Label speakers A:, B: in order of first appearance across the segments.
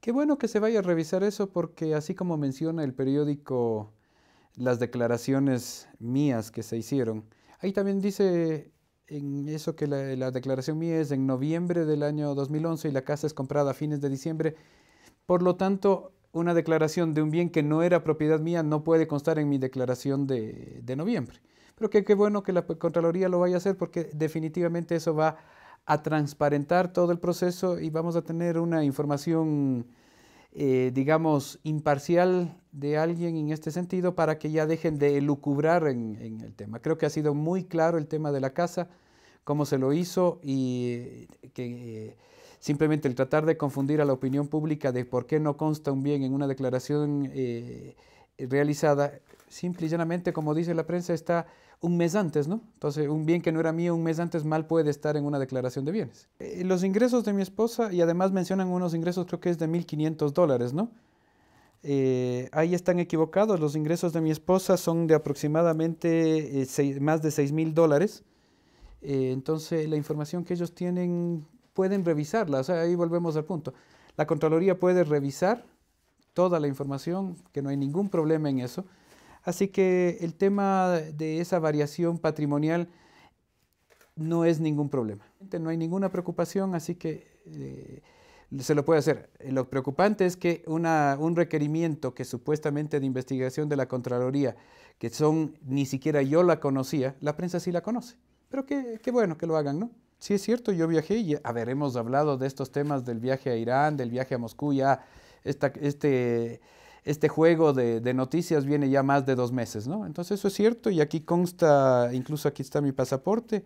A: Qué bueno que se vaya a revisar eso porque así como menciona el periódico las declaraciones mías que se hicieron, ahí también dice en eso que la declaración mía es en noviembre del año 2011 y la casa es comprada a fines de diciembre. Por lo tanto, una declaración de un bien que no era propiedad mía no puede constar en mi declaración de noviembre. Pero qué bueno que la Contraloría lo vaya a hacer porque definitivamente eso va a transparentar todo el proceso y vamos a tener una información, digamos, imparcial de alguien en este sentido para que ya dejen de elucubrar en el tema. Creo que ha sido muy claro el tema de la casa, cómo se lo hizo y que simplemente el tratar de confundir a la opinión pública de por qué no consta un bien en una declaración realizada, simple y llanamente, como dice la prensa, está un mes antes, ¿no? Entonces, un bien que no era mío un mes antes mal puede estar en una declaración de bienes. Los ingresos de mi esposa, y además mencionan unos ingresos, creo que es de $1.500, ¿no? Ahí están equivocados, los ingresos de mi esposa son de aproximadamente más de $6.000. Entonces, la información que ellos tienen pueden revisarla, o sea, ahí volvemos al punto. La Contraloría puede revisar toda la información, que no hay ningún problema en eso. Así que el tema de esa variación patrimonial no es ningún problema. No hay ninguna preocupación, así que se lo puede hacer. Lo preocupante es que un requerimiento que supuestamente de investigación de la Contraloría, que son, ni siquiera yo la conocía, la prensa sí la conoce. Pero qué bueno que lo hagan, ¿no? Sí es cierto, yo viajé y, a ver, hemos hablado de estos temas del viaje a Irán, del viaje a Moscú, ya este juego de noticias viene ya más de 2 meses, ¿no? Entonces eso es cierto y aquí consta, incluso aquí está mi pasaporte,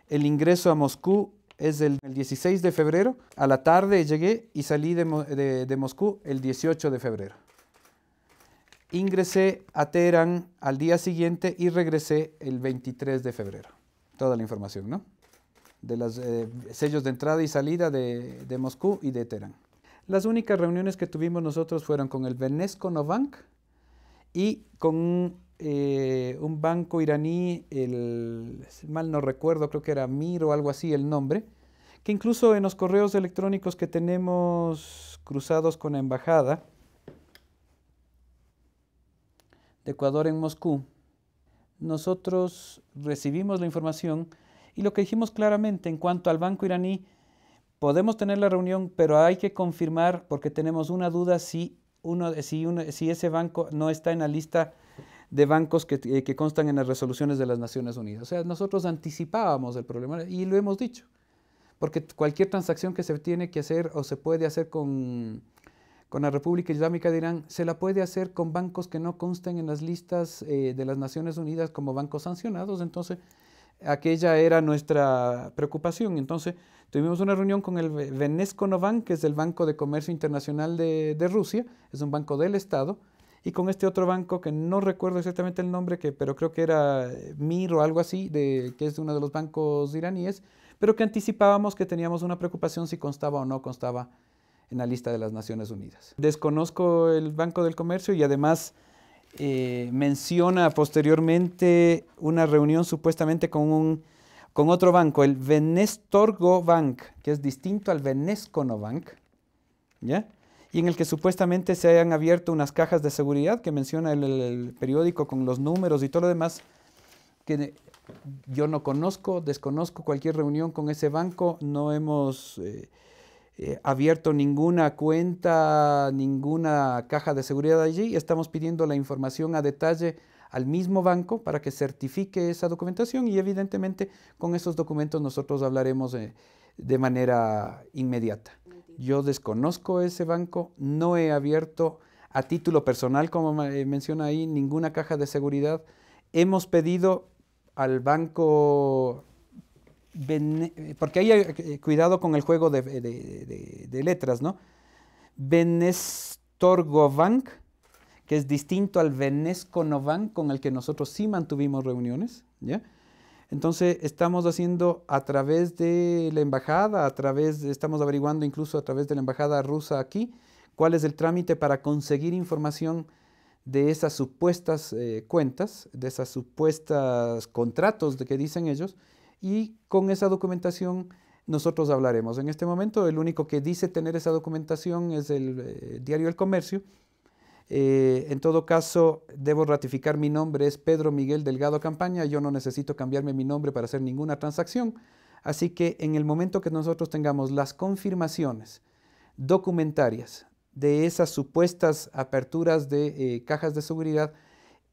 A: el ingreso a Moscú es el 16 de febrero, a la tarde llegué y salí de Moscú el 18 de febrero. Ingresé a Teherán al día siguiente y regresé el 23 de febrero. Toda la información, ¿no? De los sellos de entrada y salida de Moscú y de Teherán. Las únicas reuniones que tuvimos nosotros fueron con el Vnesco-Nobank y con un banco iraní, mal no recuerdo, creo que era Mir o algo así el nombre, que incluso en los correos electrónicos que tenemos cruzados con la embajada de Ecuador en Moscú, nosotros recibimos la información y lo que dijimos claramente en cuanto al banco iraní, podemos tener la reunión, pero hay que confirmar porque tenemos una duda si ese banco no está en la lista de bancos que constan en las resoluciones de las Naciones Unidas. O sea, nosotros anticipábamos el problema y lo hemos dicho, porque cualquier transacción que se tiene que hacer o se puede hacer con la República Islámica de Irán, se la puede hacer con bancos que no consten en las listas de las Naciones Unidas como bancos sancionados. Entonces, aquella era nuestra preocupación. Entonces, tuvimos una reunión con el Vnesco-Nobank, que es el Banco de Comercio Internacional de Rusia, es un banco del Estado, y con este otro banco que no recuerdo exactamente el nombre, pero creo que era Mir o algo así, que es uno de los bancos iraníes, pero que anticipábamos que teníamos una preocupación si constaba o no constaba en la lista de las Naciones Unidas. Desconozco el Banco del Comercio y además menciona posteriormente una reunión supuestamente con otro banco, el Vnestorgo Bank, que es distinto al Vnesco-Nobank, ¿ya? Y en el que supuestamente se hayan abierto unas cajas de seguridad que menciona el periódico con los números y todo lo demás, que yo no conozco, desconozco cualquier reunión con ese banco, no hemos abierto ninguna cuenta, ninguna caja de seguridad allí. Estamos pidiendo la información a detalle al mismo banco para que certifique esa documentación y evidentemente con esos documentos nosotros hablaremos de manera inmediata. Yo desconozco ese banco, no he abierto a título personal, como menciona ahí, ninguna caja de seguridad. Hemos pedido al banco, porque hay cuidado con el juego de letras, ¿no? Vnestorgovank, que es distinto al Vnesco-Nobank, con el que nosotros sí mantuvimos reuniones, ¿ya? Entonces estamos haciendo a través de la embajada, estamos averiguando incluso a través de la embajada rusa aquí, cuál es el trámite para conseguir información de esas supuestas cuentas, de esas supuestas contratos que dicen ellos, y con esa documentación nosotros hablaremos. En este momento el único que dice tener esa documentación es el diario El Comercio. En todo caso, debo ratificar mi nombre, es Pedro Miguel Delgado Campaña, yo no necesito cambiarme mi nombre para hacer ninguna transacción, así que en el momento que nosotros tengamos las confirmaciones documentarias de esas supuestas aperturas de cajas de seguridad,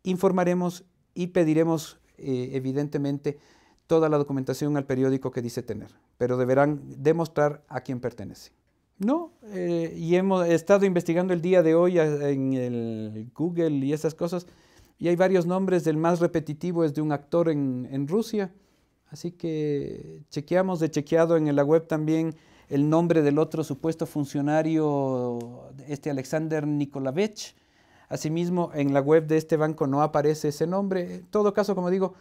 A: informaremos y pediremos evidentemente toda la documentación al periódico que dice tener, pero deberán demostrar a quién pertenece. No, y hemos estado investigando el día de hoy en el Google y esas cosas, y hay varios nombres. El más repetitivo es de un actor en Rusia, así que chequeamos, he chequeado en la web también el nombre del otro supuesto funcionario, Alexander Nikolavich. Asimismo, en la web de este banco no aparece ese nombre. En todo caso, como digo,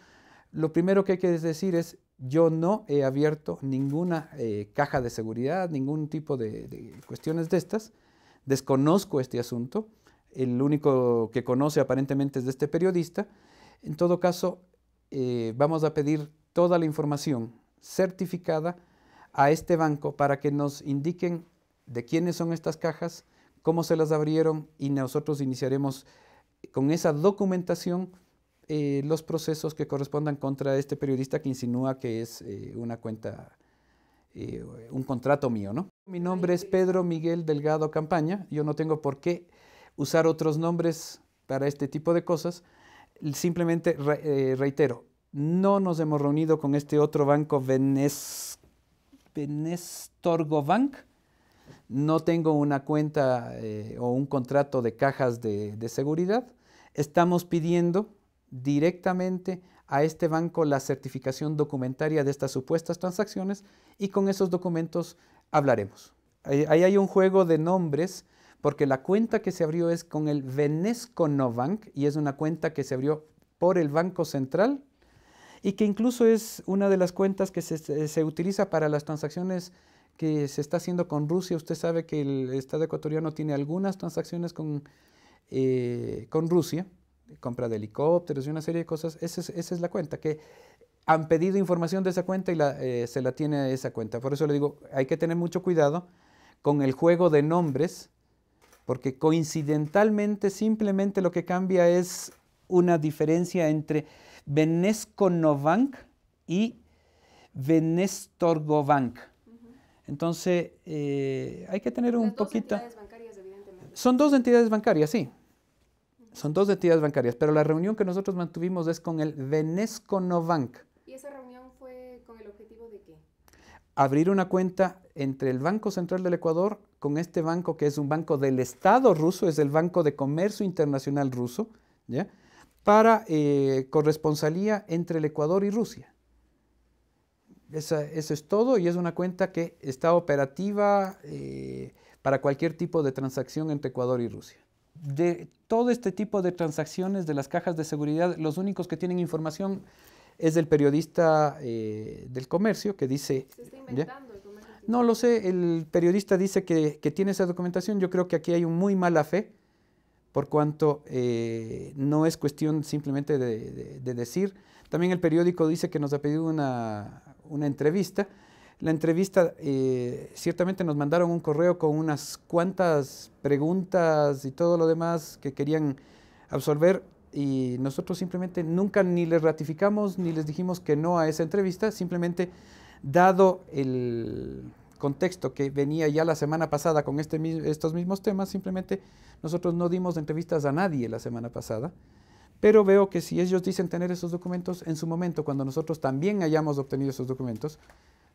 A: lo primero que hay que decir es, yo no he abierto ninguna caja de seguridad, ningún tipo de cuestiones de estas. Desconozco este asunto. El único que conoce aparentemente es de este periodista. En todo caso, vamos a pedir toda la información certificada a este banco para que nos indiquen de quiénes son estas cajas, cómo se las abrieron, y nosotros iniciaremos con esa documentación los procesos que correspondan contra este periodista que insinúa que es una cuenta, un contrato mío, ¿no? Mi nombre es Pedro Miguel Delgado Campaña, yo no tengo por qué usar otros nombres para este tipo de cosas. Simplemente reitero, no nos hemos reunido con este otro banco, Venestorgobank. No tengo una cuenta o un contrato de cajas de seguridad. Estamos pidiendo directamente a este banco la certificación documentaria de estas supuestas transacciones, y con esos documentos hablaremos. Ahí hay un juego de nombres, porque la cuenta que se abrió es con el Veneskonobank y es una cuenta que se abrió por el Banco Central y que incluso es una de las cuentas que se utiliza para las transacciones que se está haciendo con Rusia. Usted sabe que el Estado ecuatoriano tiene algunas transacciones con Rusia, compra de helicópteros y una serie de cosas. Esa es la cuenta, que han pedido información de esa cuenta y se la tiene esa cuenta. Por eso le digo, hay que tener mucho cuidado con el juego de nombres, porque coincidentalmente simplemente lo que cambia es una diferencia entre Veneskonobank y Venestorgobank. Entonces, hay que tener un poquito...
B: Son dos entidades bancarias, evidentemente.
A: Son dos entidades bancarias, sí. Son dos entidades bancarias, pero la reunión que nosotros mantuvimos es con el Veneskonobank.
B: ¿Y esa reunión fue con el objetivo de qué?
A: Abrir una cuenta entre el Banco Central del Ecuador con este banco, que es un banco del Estado ruso, es el Banco de Comercio Internacional ruso, ¿ya? Para corresponsalía entre el Ecuador y Rusia. Eso es todo, y es una cuenta que está operativa para cualquier tipo de transacción entre Ecuador y Rusia. De todo este tipo de transacciones de las cajas de seguridad, los únicos que tienen información es el periodista del Comercio, que dice...
B: ¿Se está inventando el Comercio?
A: No lo sé, el periodista dice que tiene esa documentación. Yo creo que aquí hay un muy mala fe, por cuanto no es cuestión simplemente de decir. También el periódico dice que nos ha pedido una entrevista. La entrevista, ciertamente nos mandaron un correo con unas cuantas preguntas y todo lo demás que querían absolver, y nosotros simplemente nunca ni les ratificamos ni les dijimos que no a esa entrevista. Simplemente, dado el contexto que venía ya la semana pasada con estos mismos temas, simplemente nosotros no dimos entrevistas a nadie la semana pasada. Pero veo que si ellos dicen tener esos documentos, en su momento, cuando nosotros también hayamos obtenido esos documentos,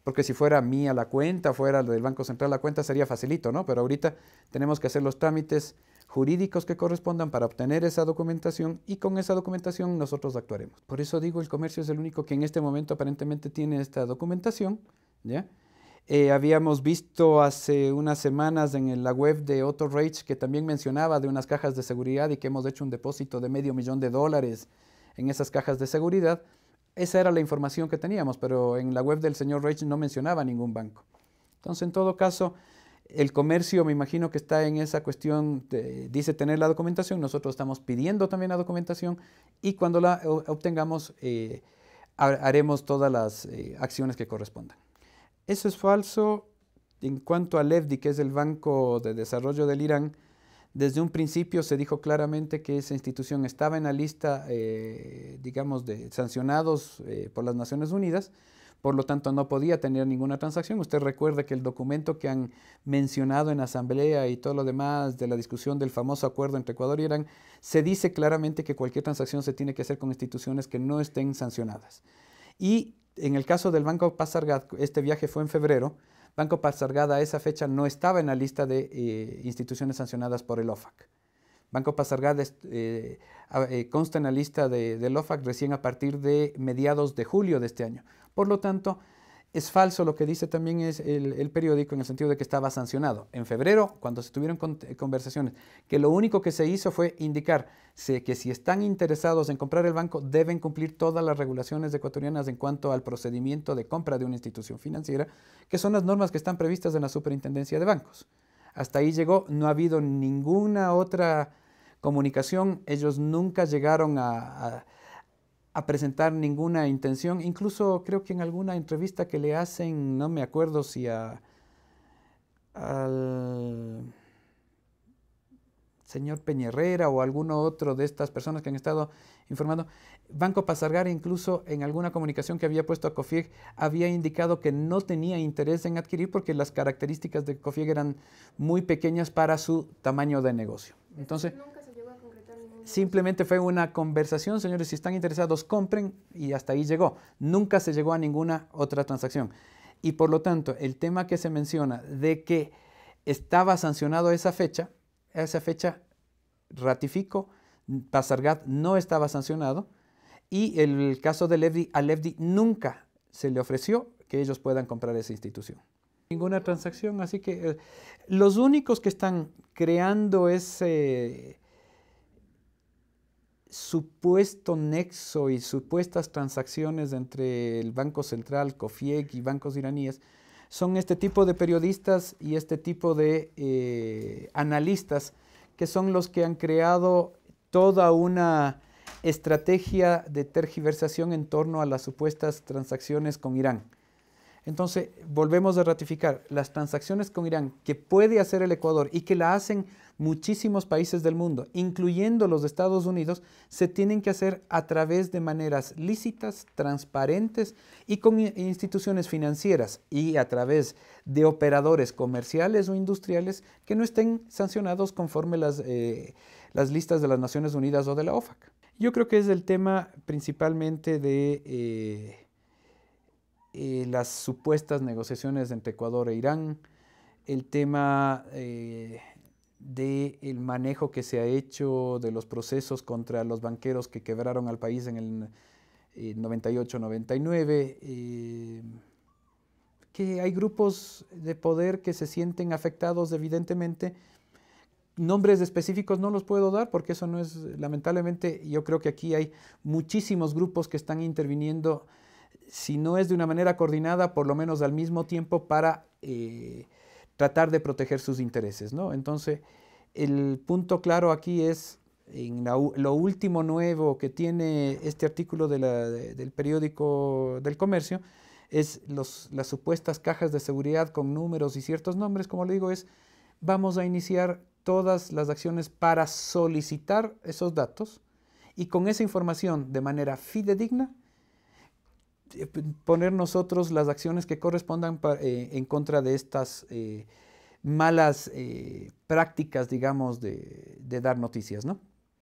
A: porque si fuera mía la cuenta, fuera del Banco Central la cuenta, sería facilito, ¿no? Pero ahorita tenemos que hacer los trámites jurídicos que correspondan para obtener esa documentación, y con esa documentación nosotros actuaremos. Por eso digo, el Comercio es el único que en este momento aparentemente tiene esta documentación, ¿ya? Habíamos visto hace unas semanas en la web de Otto Reich que también mencionaba de unas cajas de seguridad y que hemos hecho un depósito de $500,000 en esas cajas de seguridad. Esa era la información que teníamos, pero en la web del señor Reich no mencionaba ningún banco. Entonces, en todo caso, el Comercio, me imagino que está en esa cuestión, dice tener la documentación. Nosotros estamos pidiendo también la documentación, y cuando la obtengamos haremos todas las acciones que correspondan. Eso es falso. En cuanto al EFDI, que es el Banco de Desarrollo del Irán, desde un principio se dijo claramente que esa institución estaba en la lista, digamos, de sancionados por las Naciones Unidas, por lo tanto no podía tener ninguna transacción. Usted recuerda que el documento que han mencionado en asamblea y todo lo demás de la discusión del famoso acuerdo entre Ecuador y Irán, se dice claramente que cualquier transacción se tiene que hacer con instituciones que no estén sancionadas. Y en el caso del Banco Pasargad, este viaje fue en febrero. Banco Pasargad a esa fecha no estaba en la lista de instituciones sancionadas por el OFAC. Banco Pasargad consta en la lista del OFAC recién a partir de mediados de julio de este año. Por lo tanto, es falso lo que dice también es el periódico en el sentido de que estaba sancionado. En febrero, cuando se tuvieron conversaciones, que lo único que se hizo fue indicar que si están interesados en comprar el banco, deben cumplir todas las regulaciones ecuatorianas en cuanto al procedimiento de compra de una institución financiera, que son las normas que están previstas en la Superintendencia de Bancos. Hasta ahí llegó, no ha habido ninguna otra comunicación, ellos nunca llegaron a presentar ninguna intención, incluso creo que en alguna entrevista que le hacen, no me acuerdo si al señor Peñerrera o alguno otro de estas personas que han estado informando, Banco Pasargad incluso en alguna comunicación que había puesto a COFIEG había indicado que no tenía interés en adquirir porque las características de COFIEG eran muy pequeñas para su tamaño de negocio. Entonces,
B: nunca se llegó a concretar ningún
A: simplemente fue una conversación, señores, si están interesados, compren, y hasta ahí llegó. Nunca se llegó a ninguna otra transacción. Y por lo tanto, el tema que se menciona de que estaba sancionado a esa fecha ratifico, Pasargad no estaba sancionado, y el caso del EFDI, al EFDI nunca se le ofreció que ellos puedan comprar esa institución. Ninguna transacción, así que los únicos que están creando ese supuesto nexo y supuestas transacciones entre el Banco Central, COFIEG y bancos iraníes son este tipo de periodistas y este tipo de analistas que son los que han creado toda una estrategia de tergiversación en torno a las supuestas transacciones con Irán. Entonces, volvemos a ratificar, las transacciones con Irán que puede hacer el Ecuador y que la hacen muchísimos países del mundo, incluyendo los de Estados Unidos, se tienen que hacer a través de maneras lícitas, transparentes y con instituciones financieras y a través de operadores comerciales o industriales que no estén sancionados conforme las listas de las Naciones Unidas o de la OFAC. Yo creo que es el tema principalmente de las supuestas negociaciones entre Ecuador e Irán, el tema del manejo que se ha hecho de los procesos contra los banqueros que quebraron al país en el 98-99, que hay grupos de poder que se sienten afectados evidentemente. Nombres específicos no los puedo dar porque eso no es, lamentablemente, yo creo que aquí hay muchísimos grupos que están interviniendo, si no es de una manera coordinada, por lo menos al mismo tiempo para tratar de proteger sus intereses, ¿no? Entonces, el punto claro aquí es, en lo último nuevo que tiene este artículo del periódico del Comercio, es las supuestas cajas de seguridad con números y ciertos nombres, como le digo, vamos a iniciar todas las acciones para solicitar esos datos y con esa información de manera fidedigna poner nosotros las acciones que correspondan en contra de estas malas prácticas, digamos, de dar noticias, ¿no?